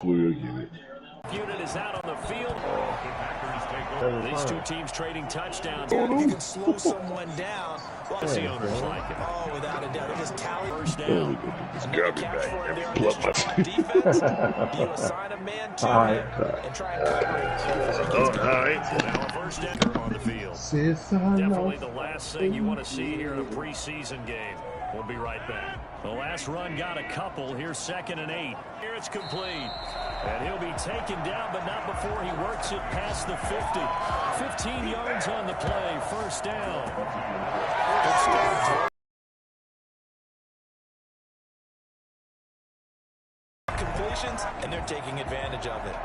We'll get it. Unit is out on the field. These two teams trading touchdowns. You can slow someone down. Well, the owners like it. Oh, without a doubt. They just tally First down. Grab it back. Plug my defense. You assign a man to him and try and cover it. all right. Now a first down on the field. Definitely the last thing you want to see here in a preseason game. We'll be right back. The last run got a couple. Here's 2nd and 8. Here it's complete. And he'll be taken down, but not before he works it past the 50. 15 yards on the play. First down. Completions, and they're taking advantage of it.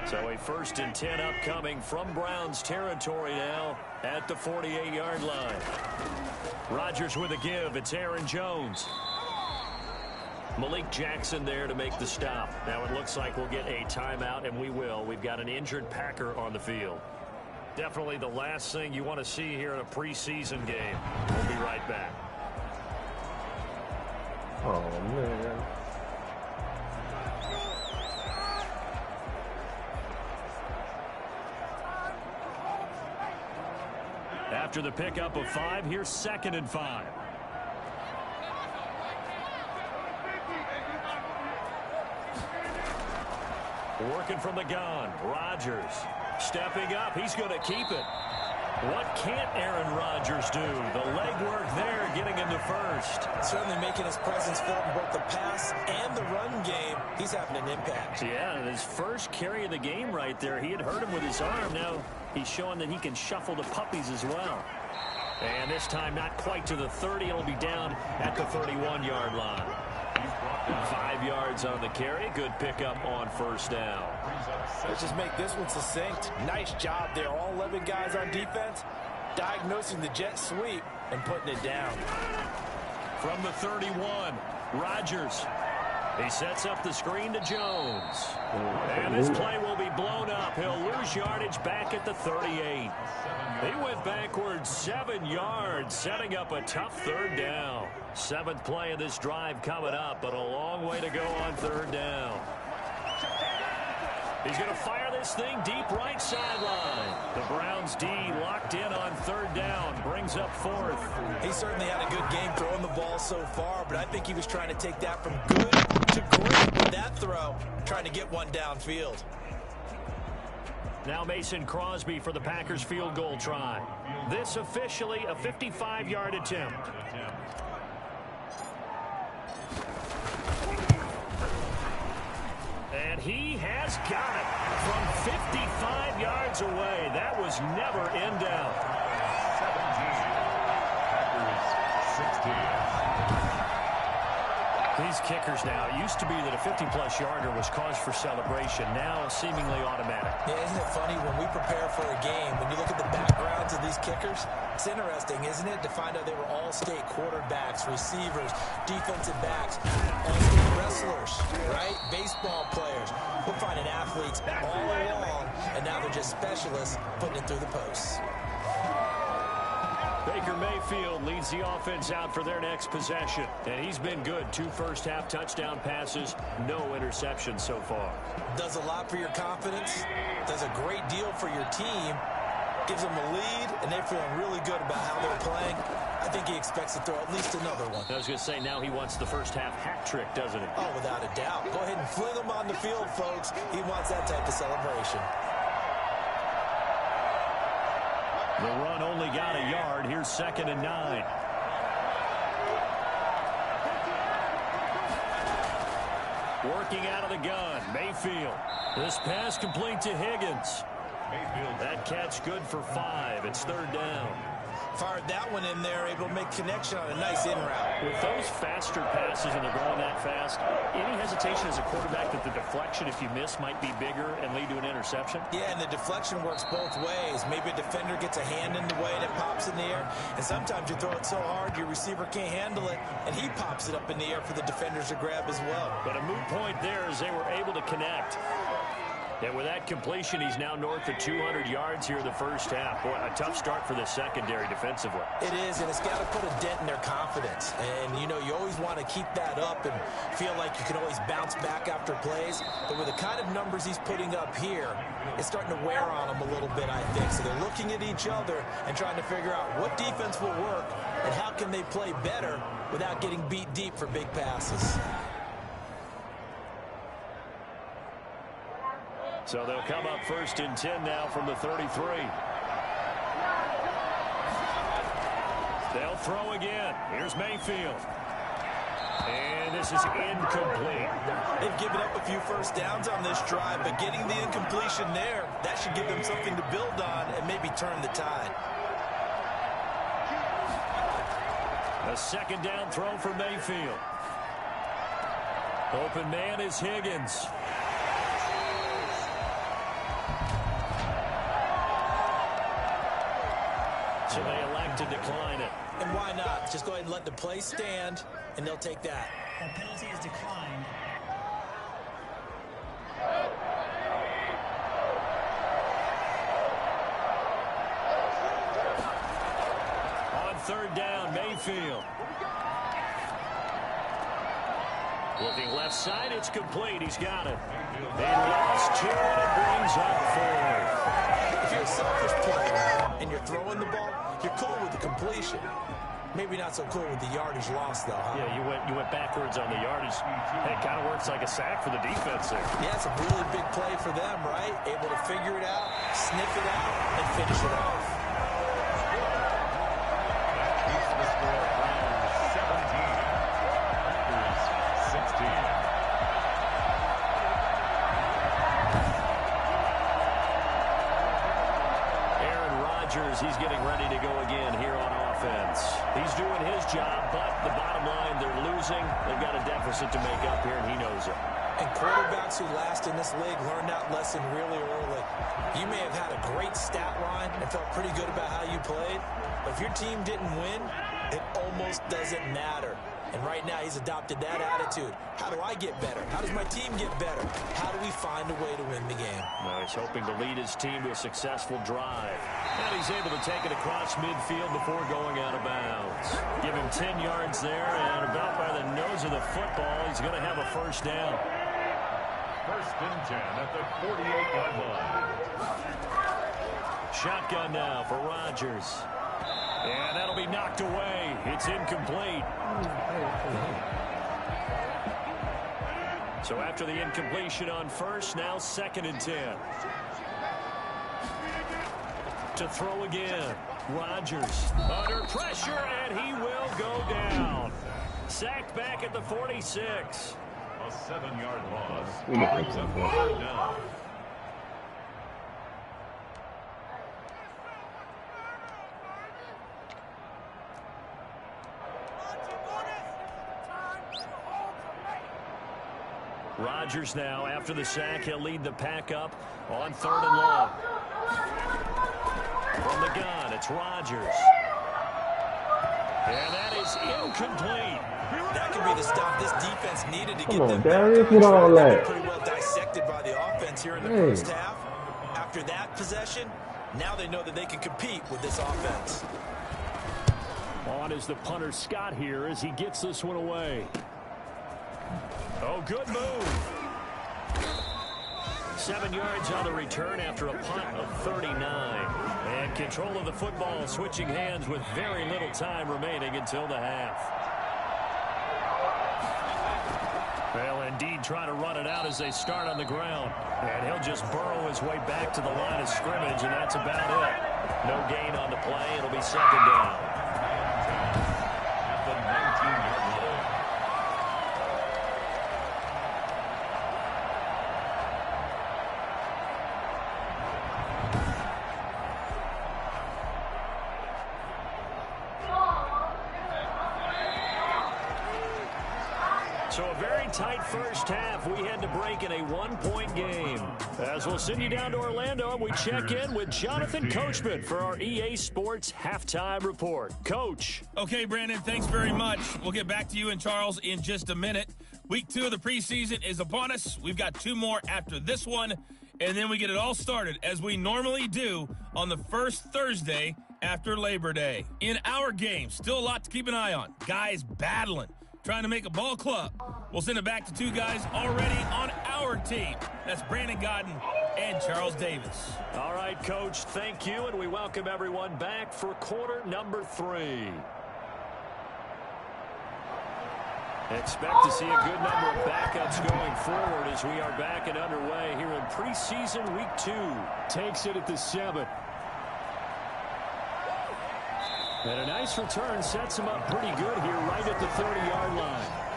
So a 1st and 10 upcoming from Browns territory now at the 48-yard line. Rodgers with a give. It's Aaron Jones. Malik Jackson there to make the stop. Now it looks like we'll get a timeout, and we will. We've got an injured Packer on the field. Definitely the last thing you want to see here in a preseason game. We'll be right back. Oh, man. After the pickup of 5, here's 2nd and 5. Working from the gun. Rodgers stepping up. He's going to keep it. What can't Aaron Rodgers do? The legwork there getting into first. Certainly making his presence felt in both the pass and the run game. He's having an impact. Yeah, his first carry of the game right there. He had hurt him with his arm. Now he's showing that he can shuffle the puppies as well. And this time not quite to the 30. It'll be down at the 31-yard line. 5 yards on the carry. Good pickup on first down. Let's just make this one succinct. Nice job there. All 11 guys on defense diagnosing the jet sweep and putting it down. From the 31, Rodgers. He sets up the screen to Jones. And this play will be blown up. He'll lose yardage back at the 38. He went backwards 7 yards, setting up a tough 3rd down. 7th play of this drive coming up, but a long way to go on 3rd down. He's going to fire this thing deep right sideline. The Browns D locked in on 3rd down, brings up 4th. He certainly had a good game throwing the ball so far, but I think he was trying to take that from good to great with that throw, trying to get one downfield. Now Mason Crosby for the Packers field goal try. This officially a 55-yard attempt. And he has got it from 55 yards away. That was never in doubt. 17, Packers 16. These kickers now, it used to be that a 50-plus yarder was cause for celebration. Now seemingly automatic. Yeah, isn't it funny when we prepare for a game, when you look at the backgrounds of these kickers, it's interesting, isn't it, to find out they were all-state quarterbacks, receivers, defensive backs, all-state wrestlers, right? Baseball players. We're finding athletes all along, and now they're just specialists putting it through the posts. Baker Mayfield leads the offense out for their next possession. And he's been good. 2 first-half touchdown passes, no interceptions so far. Does a lot for your confidence. Does a great deal for your team. Gives them a lead, and they're feeling really good about how they're playing. I think he expects to throw at least another one. I was going to say, now he wants the first-half hat trick, doesn't he? Oh, without a doubt. Go ahead and fling him on the field, folks. He wants that type of celebration. The run only got a yard. Here's 2nd and 9. Working out of the gun, Mayfield. This pass complete to Higgins. That catch good for 5. It's 3rd down. Fired that one in there, able to make connection on a nice in route. With those faster passes and they're going that fast, any hesitation as a quarterback that the deflection, if you miss, might be bigger and lead to an interception? Yeah, and the deflection works both ways. Maybe a defender gets a hand in the way and it pops in the air. And sometimes you throw it so hard your receiver can't handle it, and he pops it up in the air for the defenders to grab as well. But a moot point there as they were able to connect. And with that completion, he's now north of 200 yards here in the first half. Boy, a tough start for the secondary defensively. It is, and it's got to put a dent in their confidence. And, you know, you always want to keep that up and feel like you can always bounce back after plays. But with the kind of numbers he's putting up here, it's starting to wear on them a little bit, I think. So they're looking at each other and trying to figure out what defense will work and how can they play better without getting beat deep for big passes. So they'll come up 1st and 10 now from the 33. They'll throw again. Here's Mayfield. And this is incomplete. They've given up a few first downs on this drive, but getting the incompletion there, that should give them something to build on and maybe turn the tide. A 2nd down throw for Mayfield. Open man is Higgins. So they elect to decline it. And why not? Just go ahead and let the play stand, and they'll take that. That penalty is declined. On 3rd down, Mayfield. Looking left side, it's complete. He's got it. They lost 2, and it brings up 4. If you're a selfish player and you're throwing the ball, you're cool with the completion. Maybe not so cool with the yardage loss, though, huh? Yeah, you went backwards on the yardage. It kind of works like a sack for the defense there. Yeah, it's a really big play for them, right? Able to figure it out, sniff it out, and finish it off. He's getting ready to go again here on offense. He's doing his job, but the bottom line, they're losing. They've got a deficit to make up here, and he knows it. And quarterbacks who last in this league learn that lesson really early. You may have had a great stat line and felt pretty good about how you played, but if your team didn't win, it almost doesn't matter. And right now, he's adopted that attitude. How do I get better? How does my team get better? How do we find a way to win the game? Well, he's hoping to lead his team to a successful drive. And he's able to take it across midfield before going out of bounds. Give him 10 yards there, and about by the nose of the football, he's going to have a 1st down. 1st and 10 at the 48-yard line. Shotgun now for Rodgers. And that'll be knocked away. It's incomplete. So after the incompletion on 1st, now 2nd and 10. To throw again. Rodgers under pressure, and he will go down. Sacked back at the 46. A 7-yard loss. Brings up 3rd down. Rodgers now, after the sack, he'll lead the pack up on 3rd and long. From the gun, it's Rodgers. And that is incomplete. That could be the stuff this defense needed to get Come on, them Darius, back. get all that. Pretty well dissected by the offense here in the first half. After that possession, now they know that they can compete with this offense. On is the punter Scott here as he gets this one away. Oh, good move. 7 yards on the return after a punt of 39. And control of the football switching hands with very little time remaining until the half. They'll indeed try to run it out as they start on the ground. And he'll just burrow his way back to the line of scrimmage, and that's about it. No gain on the play. It'll be 2nd down. At the 19-yard line. So a very tight first half. We had to break in a 1-point game. As we'll send you down to Orlando, we check in with Jonathan Coachman for our EA Sports Halftime Report. Coach. Okay, Brandon, thanks very much. We'll get back to you and Charles in just a minute. Week 2 of the preseason is upon us. We've got 2 more after this one. and then we get it all started, as we normally do, on the first Thursday after Labor Day. In our game, still a lot to keep an eye on. Guys battling, trying to make a ball club. We'll send it back to two guys already on our team. That's Brandon Godden and Charles Davis. All right, Coach, thank you, and we welcome everyone back for quarter number 3. Expect to see a good number of backups going forward as we are back and underway here in preseason week 2. Takes it at the 7. And a nice return sets him up pretty good here right at the 30-yard line.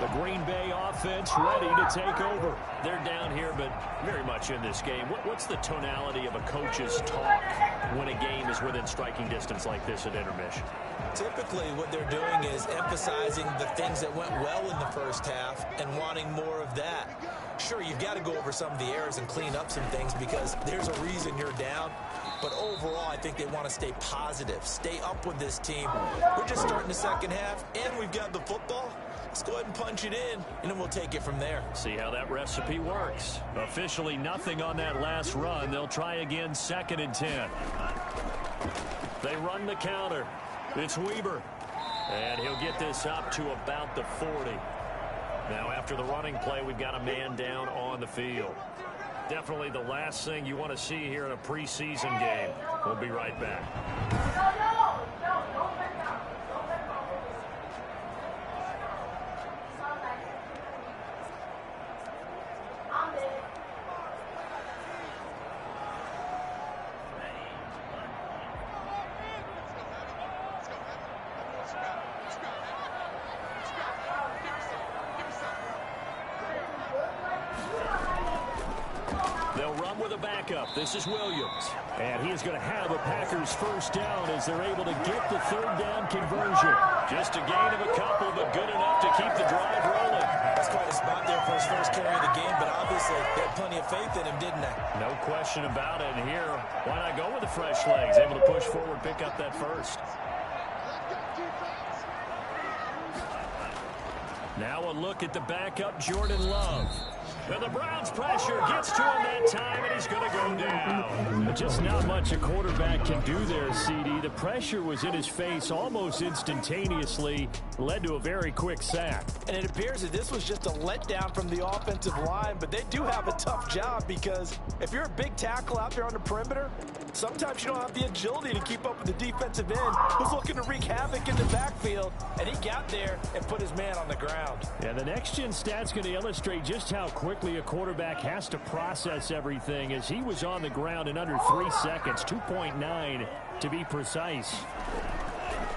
The Green Bay offense ready to take over. They're down here, but very much in this game. What's the tonality of a coach's talk when a game is within striking distance like this at intermission? Typically, what they're doing is emphasizing the things that went well in the first half and wanting more of that. Sure, you've got to go over some of the errors and clean up some things because there's a reason you're down. But overall, I think they want to stay positive, stay up with this team. We're just starting the second half, and we've got the football. Let's go ahead and punch it in, and then we'll take it from there. See how that recipe works. Officially nothing on that last run. They'll try again, 2nd and 10. They run the counter. It's Weber. And he'll get this up to about the 40. Now, after the running play, we've got a man down on the field. Definitely the last thing you want to see here in a preseason game. We'll be right back. This is Williams, and he is going to have a Packers first down as they're able to get the 3rd down conversion. Just a gain of a couple, but good enough to keep the drive rolling. That's quite a spot there for his first carry of the game, but obviously they had plenty of faith in him, didn't they? No question about it. And here, why not go with the fresh legs? Able to push forward, pick up that first. Now a look at the backup, Jordan Love. And the Browns pressure gets to him that time, and he's going to go down. Just not much a quarterback can do there, CD. The pressure was in his face almost instantaneously, led to a very quick sack. And it appears that this was just a letdown from the offensive line, but they do have a tough job because if you're a big tackle out there on the perimeter, sometimes you don't have the agility to keep up with the defensive end who's looking to wreak havoc in the backfield, and he got there and put his man on the ground. Yeah, the next-gen stat's going to illustrate just how quickly a quarterback has to process everything as he was on the ground in under 3 seconds, 2.9 to be precise.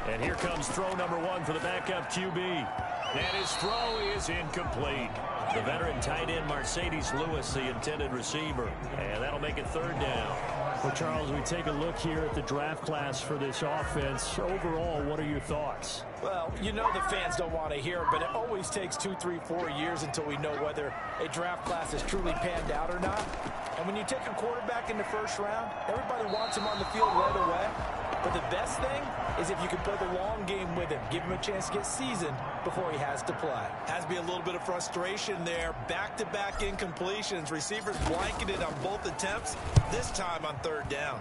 And here comes throw number 1 for the backup QB. And his throw is incomplete. The veteran tight end, Mercedes Lewis, the intended receiver. And that'll make it 3rd down. Well, Charles, we take a look here at the draft class for this offense. Overall, what are your thoughts? Well, you know the fans don't want to hear it, but it always takes 2, 3, 4 years until we know whether a draft class is truly panned out or not. And when you take a quarterback in the first round, everybody wants him on the field right away. But the best thing is if you can play the long game with him, give him a chance to get seasoned before he has to play. Has to be a little bit of frustration there. Back-to-back incompletions. Receivers blanketed on both attempts, this time on 3rd down.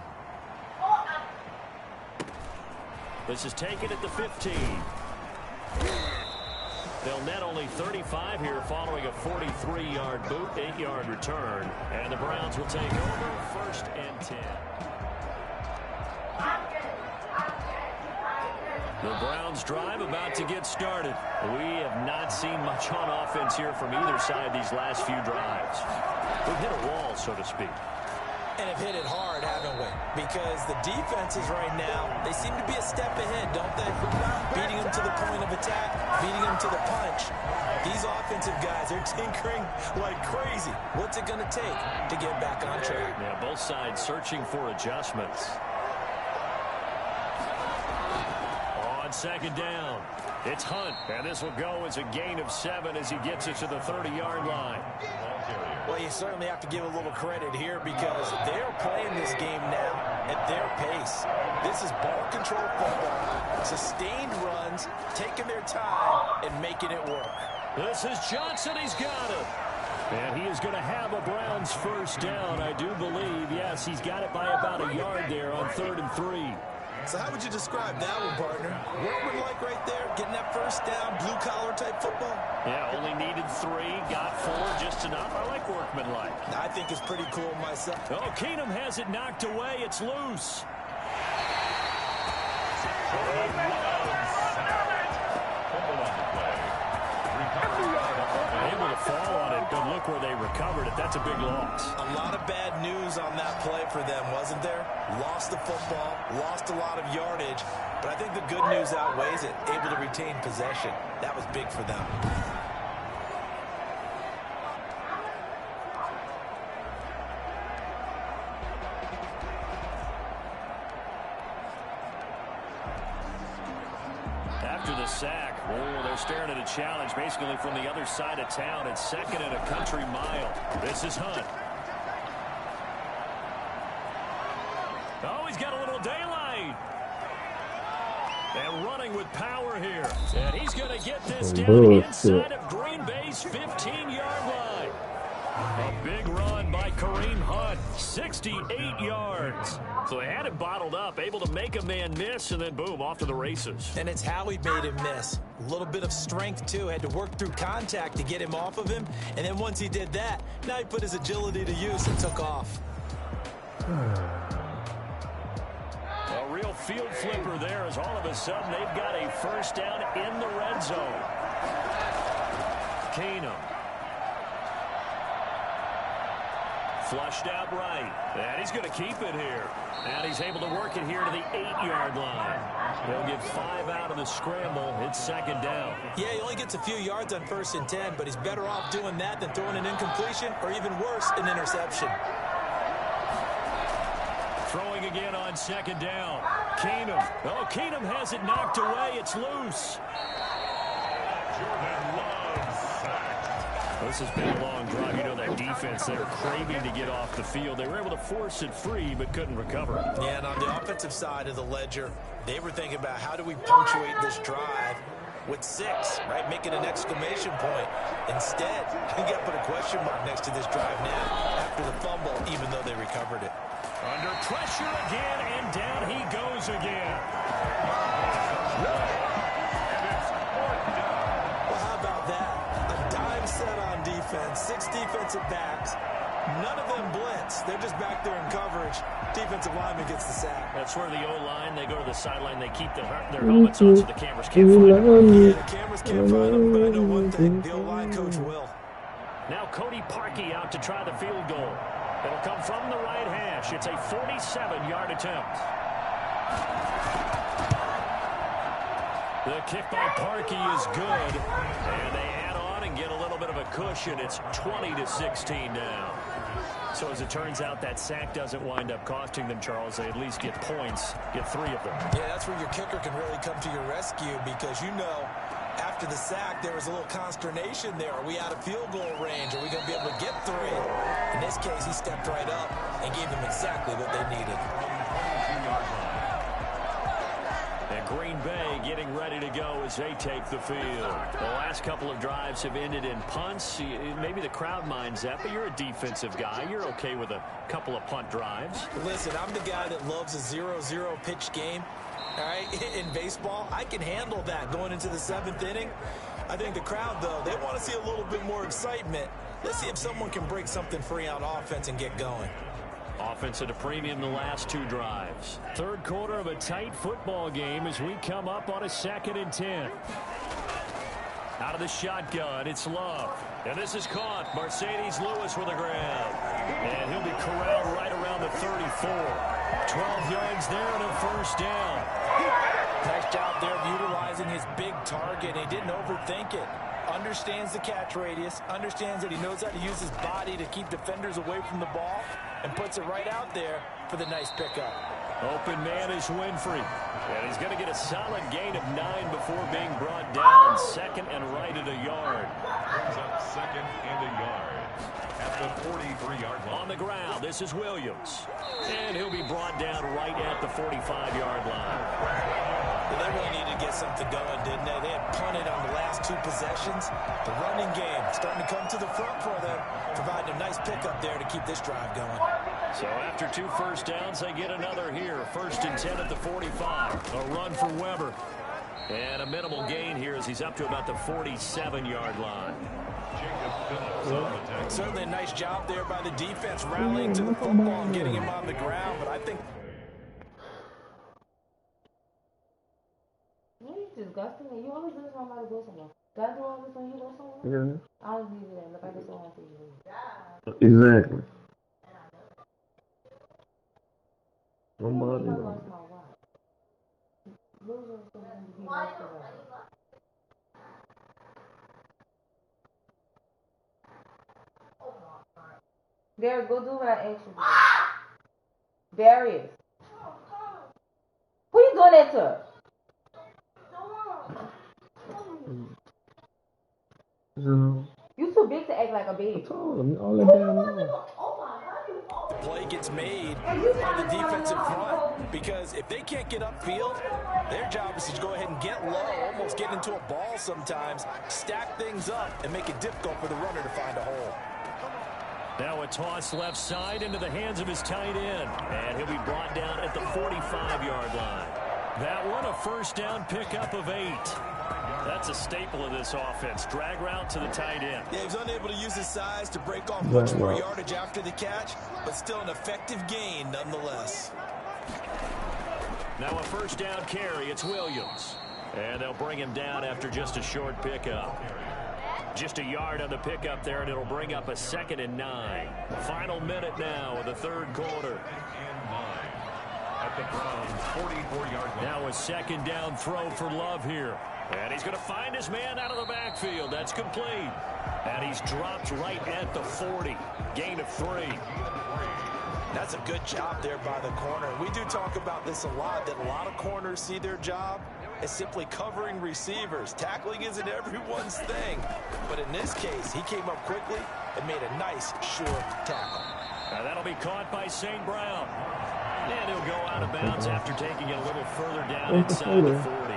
This is taken at the 15. They'll net only 35 here following a 43-yard boot, 8-yard return. And the Browns will take over 1st and 10. The Browns drive about to get started. We have not seen much on offense here from either side these last few drives. We've hit a wall, so to speak. And have hit it hard, haven't we? Because the defenses right now, they seem to be a step ahead, don't they? Beating them to the point of attack, beating them to the punch. These offensive guys are tinkering like crazy. What's it going to take to get back on track? Yeah, both sides searching for adjustments. On 2nd down, it's Hunt. And this will go as a gain of 7 as he gets it to the 30-yard line. Well, you certainly have to give a little credit here because they're playing this game now at their pace. This is ball control football, sustained runs, taking their time and making it work. This is Johnson. He's got it. And he is going to have a Browns first down, I do believe. Yes, he's got it by about a yard there on 3rd and 3. So how would you describe that one, partner? Workman-like right there, getting that first down, blue-collar type football? Yeah, only needed 3, got 4, just enough. I like workman-like. I think it's pretty cool myself. Oh, Keenum has it knocked away. It's loose. Able to fall on it, but look where they recovered it. That's a big loss. A lot of bad news on that play for them, wasn't there? Lost the football, lost a lot of yardage, but I think the good news outweighs it. Able to retain possession. That was big for them. After the sack, they're staring at a challenge basically from the other side of town. It's 2nd and a country mile. This is Hunt. Oh, he's got a little daylight. And running with power here. And he's going to get this down inside of Green Bay's 15-yard line. A big run by Kareem Hunt, 68 yards. So they had it bottled up, able to make a man miss, and then boom, off to the races. And it's how he made him miss. A little bit of strength, too. Had to work through contact to get him off of him. And then once he did that, now he put his agility to use and took off. A real field flipper there as all of a sudden they've got a first down in the red zone. Keenum. Flushed out right. And he's going to keep it here. And he's able to work it here to the 8-yard line. They'll get 5 out of the scramble. It's 2nd down. Yeah, he only gets a few yards on 1st and 10, but he's better off doing that than throwing an incompletion or even worse, an interception. Throwing again on 2nd down. Keenum. Oh, Keenum has it knocked away. It's loose. Jordan Love sacked. This has been a long drive. You know that defense, they're craving to get off the field. They were able to force it free, but couldn't recover. Yeah, and on the offensive side of the ledger, they were thinking about how do we punctuate this drive with 6, right? Making an exclamation point. Instead, you got to put a question mark next to this drive now after the fumble, even though they recovered it. Under pressure again, and down he goes again. Well, how about that? A dime set on defense, 6 defensive backs. None of them blitz. They're just back there in coverage. Defensive lineman gets the sack. That's where the O-line, they go to the sideline, they keep their helmets on so the cameras can't find them. Yeah, the cameras can't find them, but I know one thing, the O-line coach will. Now Cody Parkey out to try the field goal. It'll come from the right hash. It's a 47-yard attempt. The kick by Parkey is good. And they add on and get a little bit of a cushion. It's 20-16 now. So as it turns out, that sack doesn't wind up costing them, Charles. They at least get points, get 3 of them. Yeah, that's where your kicker can really come to your rescue because, you know, after the sack, there was a little consternation there. Are we out of field goal range? Are we going to be able to get 3? In this case, he stepped right up and gave them exactly what they needed. And Green Bay getting ready to go as they take the field. The last couple of drives have ended in punts. Maybe the crowd minds that, but you're a defensive guy. You're okay with a couple of punt drives. Listen, I'm the guy that loves a 0-0 pitch game. All right, in baseball, I can handle that going into the 7th inning. I think the crowd, though, they want to see a little bit more excitement. Let's see if someone can break something free on offense and get going. Offense at a premium the last 2 drives. 3rd quarter of a tight football game as we come up on a 2nd and 10. Out of the shotgun, it's Love. And this is caught. Mercedes Lewis with a grab. And he'll be corralled right around the 34. 12 yards there and a first down. Nice job there of utilizing his big target. He didn't overthink it. Understands the catch radius. Understands that he knows how to use his body to keep defenders away from the ball. And puts it right out there for the nice pickup. Open man is Winfrey. And he's going to get a solid gain of 9 before being brought down. 2nd and right at a yard. Brings up 2nd and a yard at the 43-yard line. On the ground, this is Williams. And he'll be brought down right at the 45-yard line. Well, they really needed to get something going, didn't they? They had punted on the last 2 possessions. The running game starting to come to the front for them, providing a nice pickup there to keep this drive going. So after 2 first downs, they get another here. 1st and 10 at the 45. A run for Weber. And a minimal gain here as he's up to about the 47-yard line. Certainly a nice job there by the defense rallying to the football and getting him on the ground, but I think... You disgusting. You always do this when somebody goes somewhere. Do I do all this when you go somewhere? Yeah. I always leave it in. Look, I just don't want to see you. Exactly. Nobody. Darius, go do what I asked you to do. Darius. Who you doing that to? You too big to act like a baby. I told him all that damn long. The play gets made by the defensive front because if they can't get upfield, their job is to go ahead and get low, almost get into a ball sometimes, stack things up, and make it difficult for the runner to find a hole. Now a toss left side into the hands of his tight end, and he'll be brought down at the 45-yard line. That one a first down pickup of 8. That's a staple of this offense. Drag route to the tight end. Yeah, he's unable to use his size to break off much more yardage after the catch, but still an effective gain nonetheless. Now a first down carry. It's Williams. And they'll bring him down after just a short pickup. Just a yard on the pickup there, and it'll bring up a 2nd and 9. Final minute now of the 3rd quarter. At the Browns' 44-yard line. Now a 2nd down throw for Love here. And he's going to find his man out of the backfield. That's complete. And he's dropped right at the 40. Gain of 3. That's a good job there by the corner. We do talk about this a lot, that a lot of corners see their job as simply covering receivers. Tackling isn't everyone's thing. But in this case, he came up quickly and made a nice, short tackle. Now that'll be caught by St. Brown. And he'll go out of bounds after taking it a little further down inside the 40.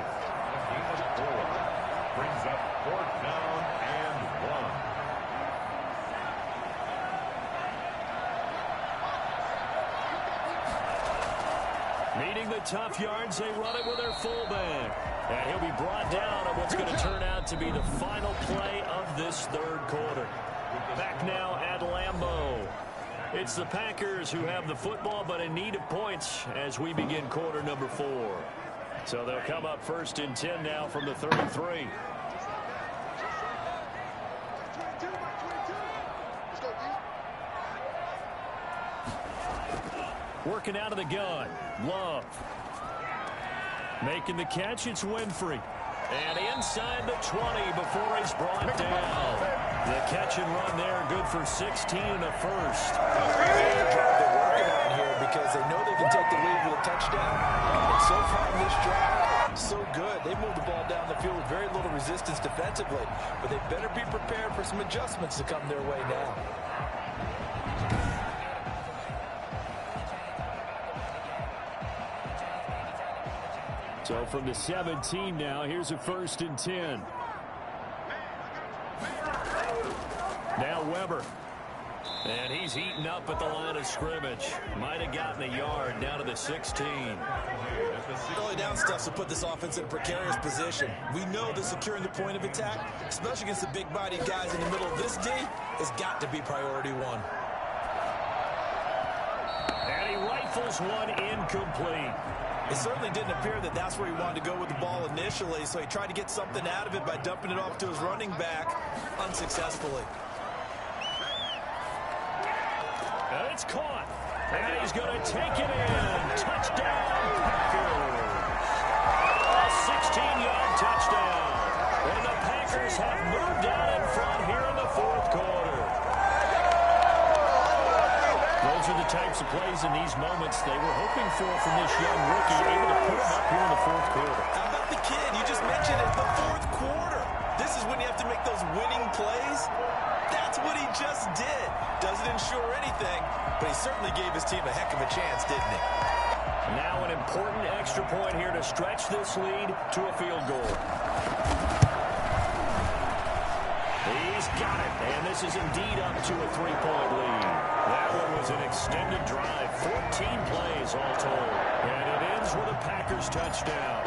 Brings up 4th down and 1. Needing the tough yards, they run it with their fullback. And he'll be brought down on what's going to turn out to be the final play of this 3rd quarter. Back now at Lambeau. It's the Packers who have the football, but in need of points as we begin quarter number 4. So they'll come up 1st and 10 now from the 33. Working out of the gun. Love. Making the catch, it's Winfrey. And inside the 20 before he's brought down. The catch and run there, good for 16 and a first. They're working on here because they know they can take the lead with a touchdown. And so far in this drive, so good. They moved the ball down the field with very little resistance defensively. But they better be prepared for some adjustments to come their way now. So from the 17 now, here's a 1st and 10. Now Weber. And he's heating up at the line of scrimmage. Might have gotten a yard down to the 16. Early down stuff to put this offense in a precarious position. We know that securing the point of attack, especially against the big-bodied guys in the middle of this D, has got to be priority 1. And he rifles one incomplete. It certainly didn't appear that that's where he wanted to go with the ball initially, so he tried to get something out of it by dumping it off to his running back unsuccessfully. And it's caught. And he's going to take it in. Touchdown, Packers. A 16-yard touchdown. And the Packers have moved out in front here in the 4th quarter. Those are the types of plays in these moments they were hoping for from this young rookie, able to put him up here in the 4th quarter. How about the kid? You just mentioned it, the 4th quarter. This is when you have to make those winning plays. That's what he just did. Doesn't ensure anything, but he certainly gave his team a heck of a chance, didn't he? Now an important extra point here to stretch this lead to a field goal. He's got it, and this is indeed up to a 3-point lead. That one was an extended drive, 14 plays all told. And it ends with a Packers touchdown.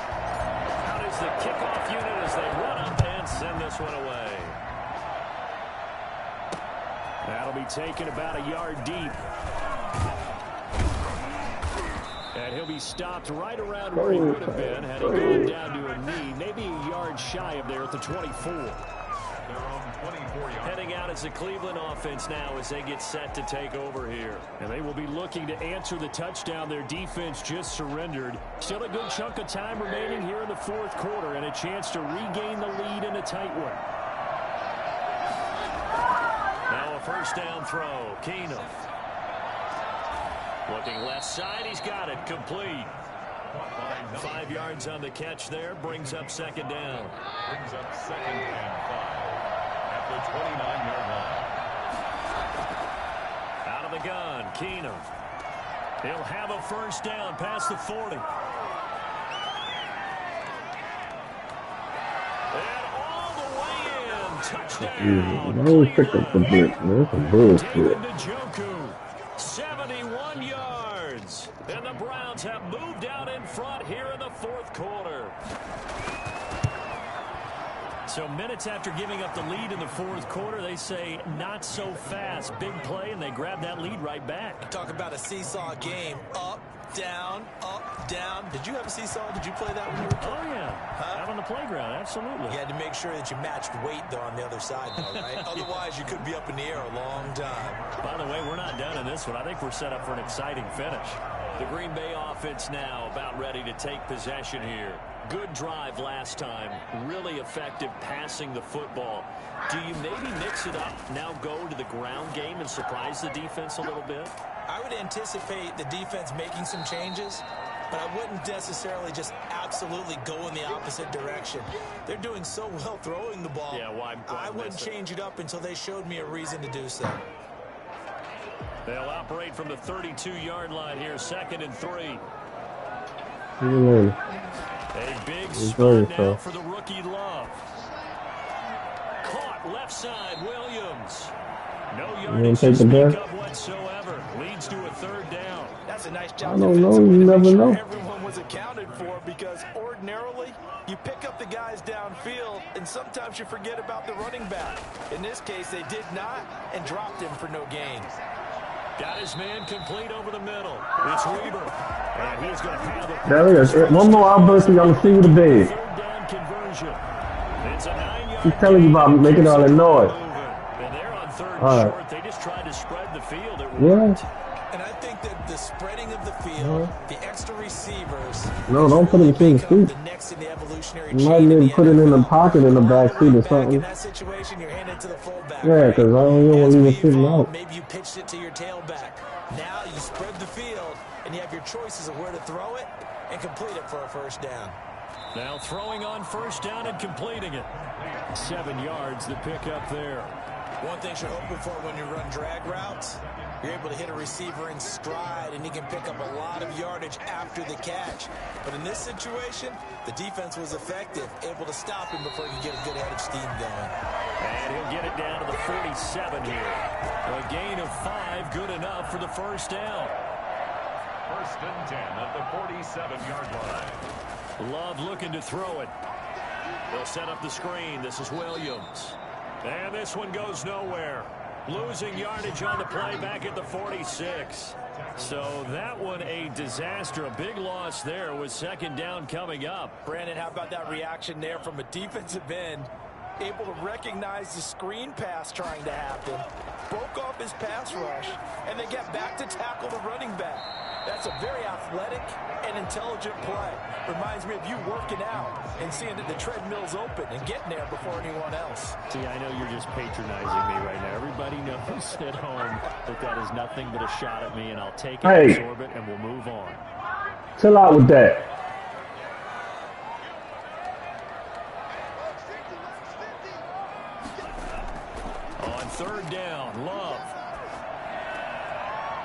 Out is the kickoff unit as they run up and send this one away. That'll be taken about a yard deep. And he'll be stopped right around where he would have been had he gone down to a knee, maybe a yard shy of there at the 24. Heading out as the Cleveland offense now as they get set to take over here. And they will be looking to answer the touchdown their defense just surrendered. Still a good chunk of time remaining here in the fourth quarter and a chance to regain the lead in a tight one. Now a first down throw. Keenum. Looking left side. He's got it. Complete. 5 yards on the catch there. Brings up second down. Brings up 2nd and 5 at the 29-yard line. Out of the gun. Keenum. He'll have a first down past the 40. Touchdown. I always pick up the blitz, man. That's a bullshit. Njoku, 71 yards. And the Browns have moved out in front here in the fourth quarter. So minutes after giving up the lead in the fourth quarter, they say not so fast. Big play, and they grab that lead right back. Talk about a seesaw game. Up, down, up, down. Did you have a seesaw? Did you play that when you were a kid? Oh, yeah. Out on the playground, absolutely. You had to make sure that you matched weight, though, on the other side, though, right? Otherwise, you could be up in the air a long time. By the way, we're not done in this one. I think we're set up for an exciting finish. The Green Bay offense now about ready to take possession here. Good drive last time. Really effective passing the football. Do you maybe mix it up, now go to the ground game and surprise the defense a little bit? I would anticipate the defense making some changes, but I wouldn't necessarily just absolutely go in the opposite direction. They're doing so well throwing the ball. Yeah, why I wouldn't change it up until they showed me a reason to do so. They'll operate from the 32-yard line here, 2nd and 3. A big spot now for the rookie Love. Caught left side, Williams. No yardage to speak of whatsoever. Leads to a third down. That's a nice job. I don't know. You never know. Everyone was accounted for because ordinarily you pick up the guys downfield and sometimes you forget about the running back. In this case, they did not and dropped him for no gain. Got his man complete over the middle. It's Weaver. And he's going to have it. There it is. One more outburst and y'all see you the bed. Third down conversion. It's a 9-yard. She's telling you about making all that noise. And they're on third and short. They just tried to spread the field. It worked. And I think that the spreading of the field, the extra receivers. No, don't put it between the feet. The next in the evolutionary You might need to put it in the pocket in the back seat or something. In that situation, you're handed to the fullback. Yeah, because I don't know what we were sitting out. Maybe you pitched it to your tailback. Now you spread the field, and you have your choices of where to throw it and complete it for a first down. Now throwing on first down and completing it. 7 yards the pick up there. One thing you're hoping for when you run drag routes, you're able to hit a receiver in stride, and he can pick up a lot of yardage after the catch. But in this situation, the defense was effective, able to stop him before he could get a good head of steam going. And he'll get it down to the 47 here. A gain of 5, good enough for the first down. 1st and 10 at the 47-yard line. Love looking to throw it. They'll set up the screen. This is Williams. And this one goes nowhere. Losing yardage on the play back at the 46. So that one a disaster. A big loss there with second down coming up. Brandon, how about that reaction there from a defensive end? Able to recognize the screen pass trying to happen. Broke off his pass rush. And then get back to tackle the running back. That's a very athletic and intelligent play. Reminds me of you working out and seeing that the treadmill's open and getting there before anyone else. See, I know you're just patronizing me right now. Everybody knows at home that that is nothing but a shot at me, and I'll take it, absorb it, and we'll move on. Chill out with that. On third down, Love.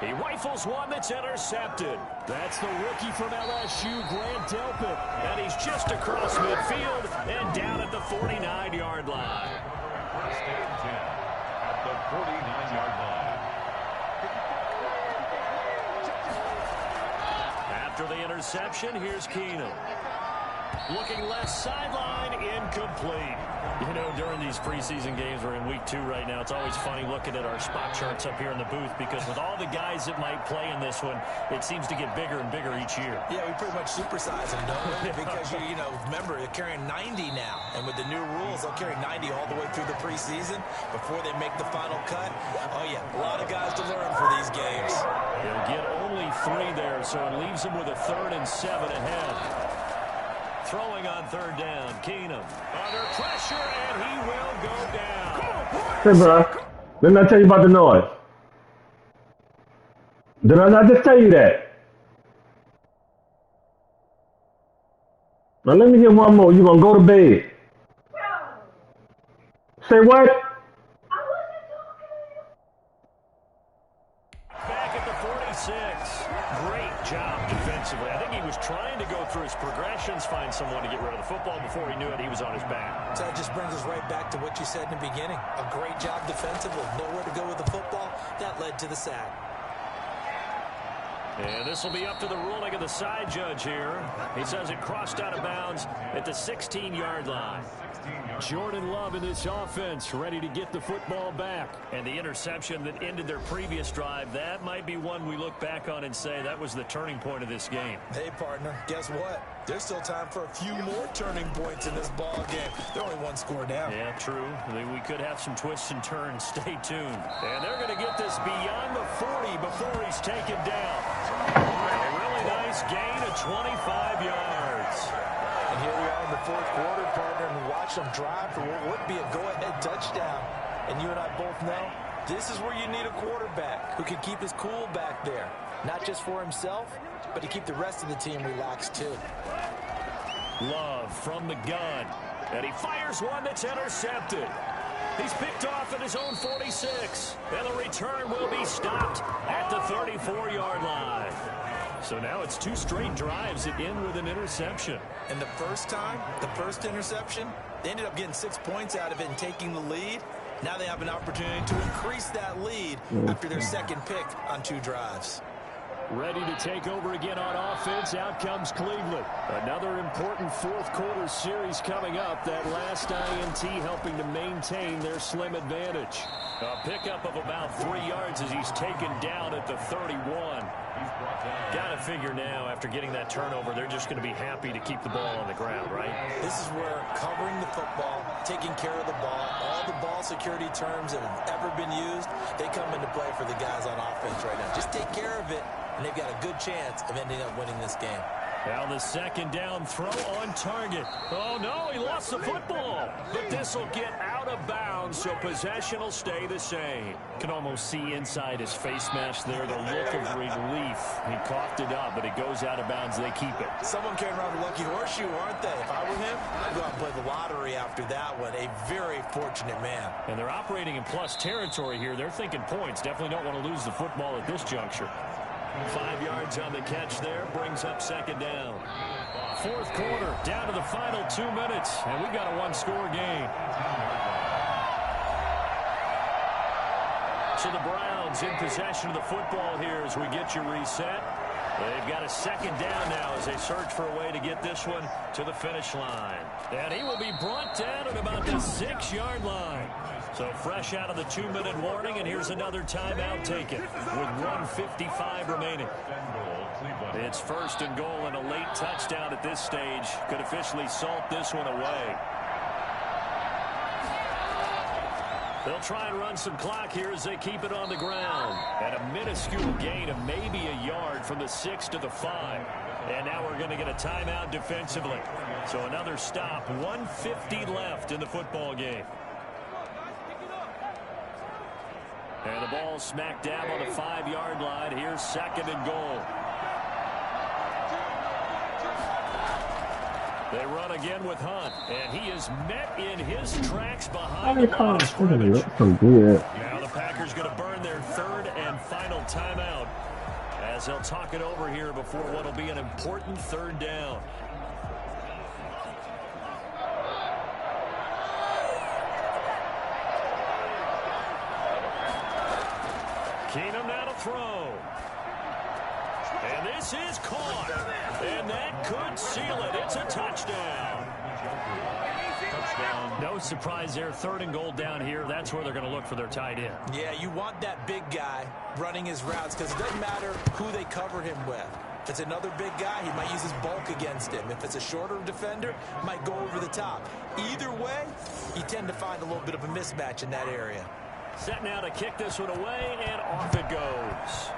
He rifles one that's intercepted. That's the rookie from LSU, Grant Delpit. And he's just across midfield and down at the 49-yard line. First and 10 at the 49-yard line. After the interception, here's Keenum. Looking left sideline, incomplete. You know, during these preseason games, we're in week 2 right now, it's always funny looking at our spot charts up here in the booth because with all the guys that might play in this one, it seems to get bigger and bigger each year. Yeah, we pretty much supersize them, don't we? Because, you know, remember, they're carrying 90 now. And with the new rules, they'll carry 90 all the way through the preseason before they make the final cut. Oh, yeah, a lot of guys to learn for these games. They'll get only 3 there, so it leaves them with a 3rd and 7 ahead. Throwing on 3rd down, Keenum under pressure, and he will go down. Hey, bro. Didn't I tell you about the noise? Did I not just tell you that? Now let me hear one more. You gonna go to bed? Say what? Back at the 46. Great job defensively. I think he was trying to go through his progressions, find someone to get rid of the football. Before he knew it, he was on his back. So that just brings us right back to what you said in the beginning. A great job defensively. Nowhere to go with the football. That led to the sack. And this will be up to the ruling of the side judge here. He says it crossed out of bounds at the 16-yard line. Jordan Love in this offense, ready to get the football back. And the interception that ended their previous drive, that might be one we look back on and say that was the turning point of this game. Hey, partner, guess what? There's still time for a few more turning points in this ball game. They're only 1 score down. Yeah, true. We could have some twists and turns. Stay tuned. And they're going to get this beyond the 40 before he's taken down. A really nice gain of 25 yards. And here we are in the 4th quarter, partner, and watch them drive for what would be a go-ahead touchdown. And you and I both know this is where you need a quarterback who can keep his cool back there. Not just for himself, but to keep the rest of the team relaxed too. Love from the gun. And he fires one that's intercepted. He's picked off at his own 46. And the return will be stopped at the 34-yard line. So now it's 2 straight drives that end with an interception. And the first time, the first interception, they ended up getting 6 points out of it and taking the lead. Now they have an opportunity to increase that lead after their 2nd pick on 2 drives. Ready to take over again on offense. Out comes Cleveland. Another important 4th quarter series coming up. That last INT helping to maintain their slim advantage. A pickup of about 3 yards as he's taken down at the 31. Got to figure now, after getting that turnover, they're just going to be happy to keep the ball on the ground, right? This is where covering the football, taking care of the ball, all the ball security terms that have ever been used, they come into play for the guys on offense right now. Just take care of it, and they've got a good chance of ending up winning this game. Now the 2nd down throw on target. Oh, no, he lost the football. But this will get out of bounds, so possession will stay the same. Can almost see inside his face mask there the look of relief. He coughed it up, but it goes out of bounds. They keep it. Someone came around a lucky horseshoe, aren't they? If I were him, I'd go out and play the lottery after that one. A very fortunate man. And they're operating in plus territory here. They're thinking points. Definitely don't want to lose the football at this juncture. 5 yards on the catch there, brings up 2nd down. 4th quarter, down to the final 2 minutes, and we've got a 1-score game. So the Browns in possession of the football here as we get you reset. They've got a 2nd down now as they search for a way to get this one to the finish line. And he will be brought down at about the 6-yard line. So fresh out of the 2-minute warning, and here's another timeout taken with 1:55 remaining. It's 1st and goal, and a late touchdown at this stage could officially salt this one away. They'll try and run some clock here as they keep it on the ground. At a minuscule gain of maybe a yard from the 6 to the 5. And now we're going to get a timeout defensively. So another stop, 1:50 left in the football game. And the ball smack dab on the 5-yard line. Here's 2nd and goal. They run again with Hunt, and he is met in his tracks behind the line of scrimmage. Now the Packers going to burn their third and final timeout as they'll talk it over here before what will be an important third down. Keenum now to throw. And this is caught. And that could seal it. It's a touchdown. No surprise there. 3rd and goal down here. That's where they're going to look for their tight end. Yeah, you want that big guy running his routes because it doesn't matter who they cover him with. If it's another big guy, he might use his bulk against him. If it's a shorter defender, might go over the top. Either way, you tend to find a little bit of a mismatch in that area. Set now to kick this one away, and off it goes.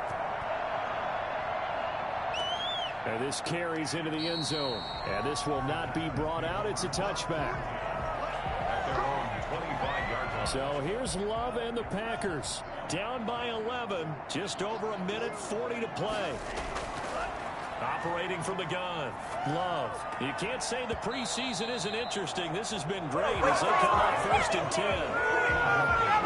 And this carries into the end zone. And this will not be brought out. It's a touchback. At their own 25-yard line. So here's Love and the Packers. Down by 11. Just over a minute 40 to play. Operating from the gun. Love. You can't say the preseason isn't interesting. This has been great as they come out 1st and 10.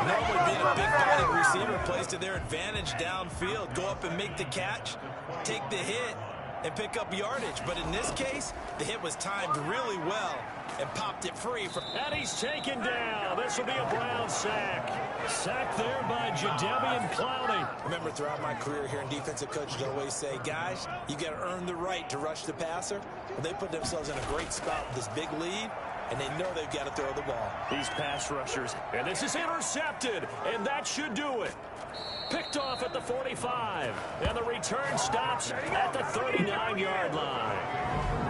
Normally being a big-bodied receiver plays to their advantage downfield. Go up and make the catch, take the hit, and pick up yardage. But in this case, the hit was timed really well and popped it free. And he's taken down. This will be a Brown sack. Sacked there by Jadeveon Clowney. Remember, throughout my career here in defensive coaches always say, guys, you got to earn the right to rush the passer. Well, they put themselves in a great spot with this big lead, and they know they've got to throw the ball. These pass rushers. And this is intercepted, and that should do it. Picked off at the 45, and the return stops at the 39-yard line.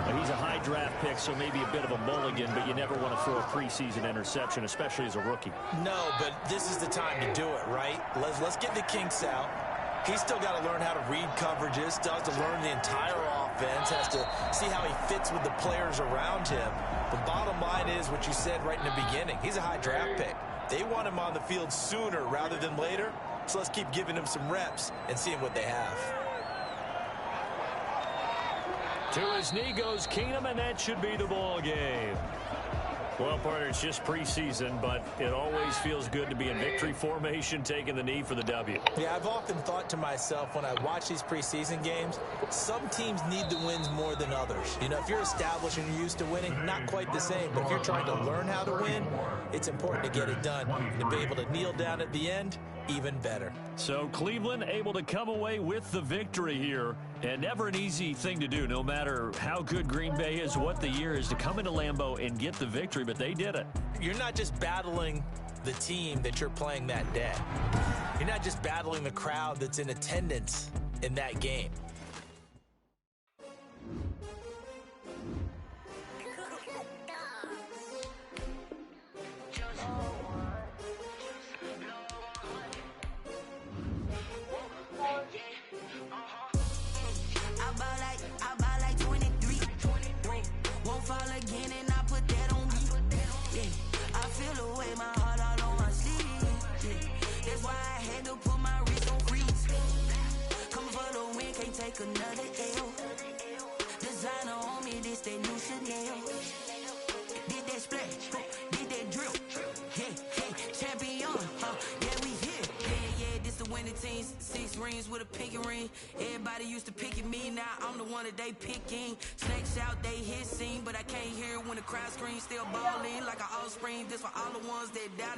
Now, he's a high draft pick, so maybe a bit of a mulligan, but you never want to throw a preseason interception, especially as a rookie. No, but this is the time to do it, right? Let's get the kinks out. He's still got to learn how to read coverages, still has to learn the entire offense, has to see how he fits with the players around him. The bottom line is what you said right in the beginning. He's a high draft pick. They want him on the field sooner rather than later. So let's keep giving them some reps and seeing what they have. To his knee goes Keenum, and that should be the ball game. Well, partner, it's just preseason, but it always feels good to be in victory formation, taking the knee for the W. Yeah, I've often thought to myself when I watch these preseason games, some teams need the wins more than others. You know, if you're established and you're used to winning, not quite the same. But if you're trying to learn how to win, it's important to get it done. And to be able to kneel down at the end, even better. So Cleveland able to come away with the victory here. And never an easy thing to do, no matter how good Green Bay is, what the year is, to come into Lambeau and get the victory, but they did it. You're not just battling the team that you're playing that day. You're not just battling the crowd that's in attendance in that game. Another L. Designer on me, this that new Chanel. Did that splash, did that drill. Yeah, champion, yeah, we here. Yeah, this the winning team. 6 rings with a pinky ring. Everybody used to picking me, now I'm the one that they picking. Snakes out, they hit scene, but I can't hear when the crowd screams. Still balling like an offspring. This for all the ones that doubted me.